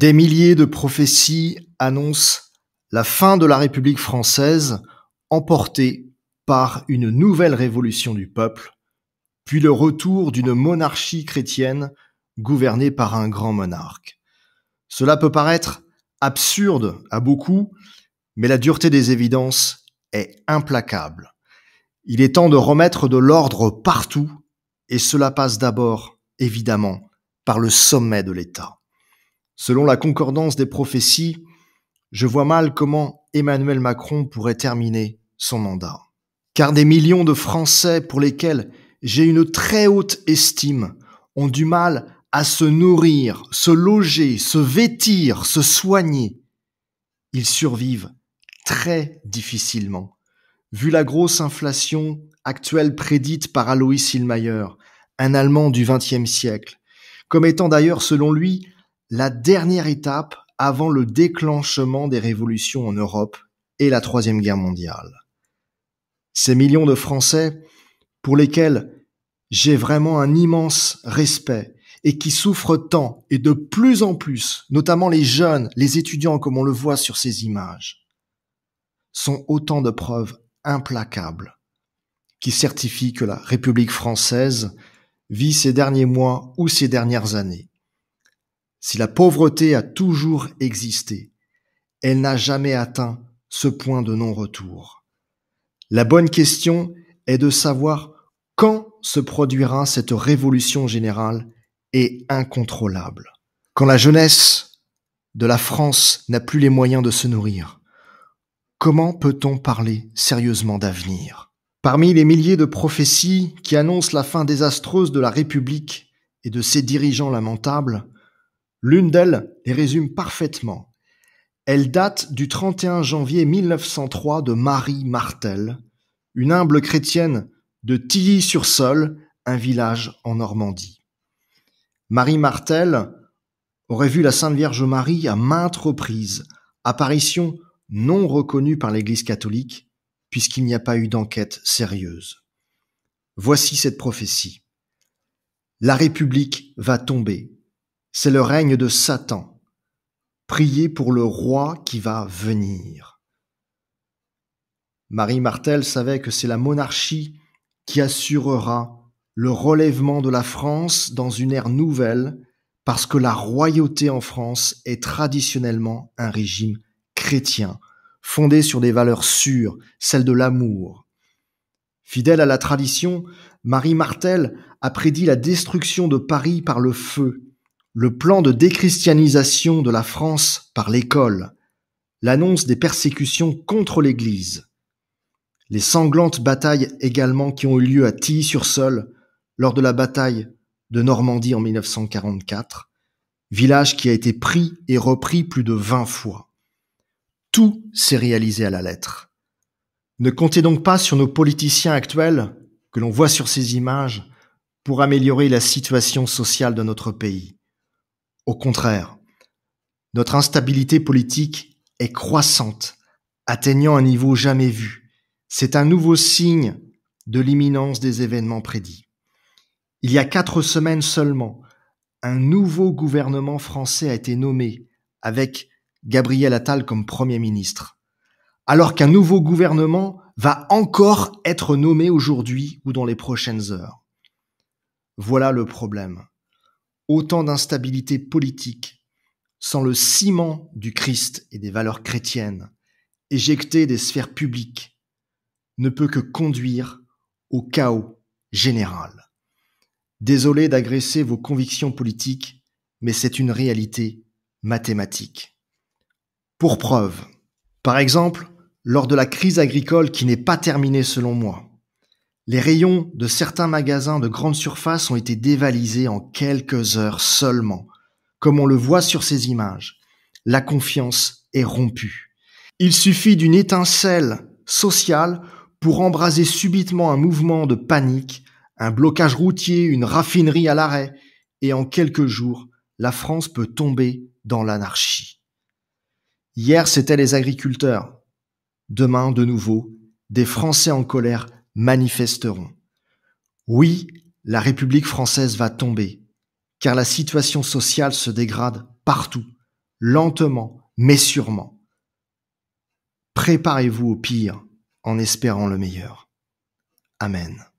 Des milliers de prophéties annoncent la fin de la République française, emportée par une nouvelle révolution du peuple, puis le retour d'une monarchie chrétienne gouvernée par un grand monarque. Cela peut paraître absurde à beaucoup, mais la dureté des évidences est implacable. Il est temps de remettre de l'ordre partout, et cela passe d'abord, évidemment, par le sommet de l'État. Selon la concordance des prophéties, je vois mal comment Emmanuel Macron pourrait terminer son mandat. Car des millions de Français pour lesquels j'ai une très haute estime ont du mal à se nourrir, se loger, se vêtir, se soigner. Ils survivent très difficilement, vu la grosse inflation actuelle prédite par Alois Hillmayr, un Allemand du XXe siècle, comme étant d'ailleurs, selon lui, la dernière étape avant le déclenchement des révolutions en Europe et la Troisième Guerre mondiale. Ces millions de Français pour lesquels j'ai vraiment un immense respect et qui souffrent tant et de plus en plus, notamment les jeunes, les étudiants comme on le voit sur ces images, sont autant de preuves implacables qui certifient que la République française vit ces derniers mois ou ces dernières années. Si la pauvreté a toujours existé, elle n'a jamais atteint ce point de non-retour. La bonne question est de savoir quand se produira cette révolution générale et incontrôlable. Quand la jeunesse de la France n'a plus les moyens de se nourrir, comment peut-on parler sérieusement d'avenir ? Parmi les milliers de prophéties qui annoncent la fin désastreuse de la République et de ses dirigeants lamentables, l'une d'elles les résume parfaitement. Elle date du 31 janvier 1903 de Marie Martel, une humble chrétienne de Tilly-sur-Seulles, un village en Normandie. Marie Martel aurait vu la Sainte Vierge Marie à maintes reprises, apparition non reconnue par l'Église catholique, puisqu'il n'y a pas eu d'enquête sérieuse. Voici cette prophétie. La République va tomber. C'est le règne de Satan. Priez pour le roi qui va venir. Marie Martel savait que c'est la monarchie qui assurera le relèvement de la France dans une ère nouvelle, parce que la royauté en France est traditionnellement un régime chrétien, fondé sur des valeurs sûres, celles de l'amour. Fidèle à la tradition, Marie Martel a prédit la destruction de Paris par le feu, le plan de déchristianisation de la France par l'école, l'annonce des persécutions contre l'Église, les sanglantes batailles également qui ont eu lieu à Tilly-sur-Seulles lors de la bataille de Normandie en 1944, village qui a été pris et repris plus de 20 fois. Tout s'est réalisé à la lettre. Ne comptez donc pas sur nos politiciens actuels, que l'on voit sur ces images, pour améliorer la situation sociale de notre pays. Au contraire, notre instabilité politique est croissante, atteignant un niveau jamais vu. C'est un nouveau signe de l'imminence des événements prédits. Il y a 4 semaines seulement, un nouveau gouvernement français a été nommé, avec Gabriel Attal comme Premier ministre, alors qu'un nouveau gouvernement va encore être nommé aujourd'hui ou dans les prochaines heures. Voilà le problème. Autant d'instabilité politique, sans le ciment du Christ et des valeurs chrétiennes, éjectées des sphères publiques, ne peut que conduire au chaos général. Désolé d'agresser vos convictions politiques, mais c'est une réalité mathématique. Pour preuve, par exemple, lors de la crise agricole qui n'est pas terminée selon moi, les rayons de certains magasins de grande surface ont été dévalisés en quelques heures seulement. Comme on le voit sur ces images, la confiance est rompue. Il suffit d'une étincelle sociale pour embraser subitement un mouvement de panique, un blocage routier, une raffinerie à l'arrêt, et en quelques jours, la France peut tomber dans l'anarchie. Hier, c'étaient les agriculteurs. Demain, de nouveau, des Français en colère manifesteront. Oui, la République française va tomber, car la situation sociale se dégrade partout. lentement, mais sûrement. Préparez-vous au pire en espérant le meilleur. Amen.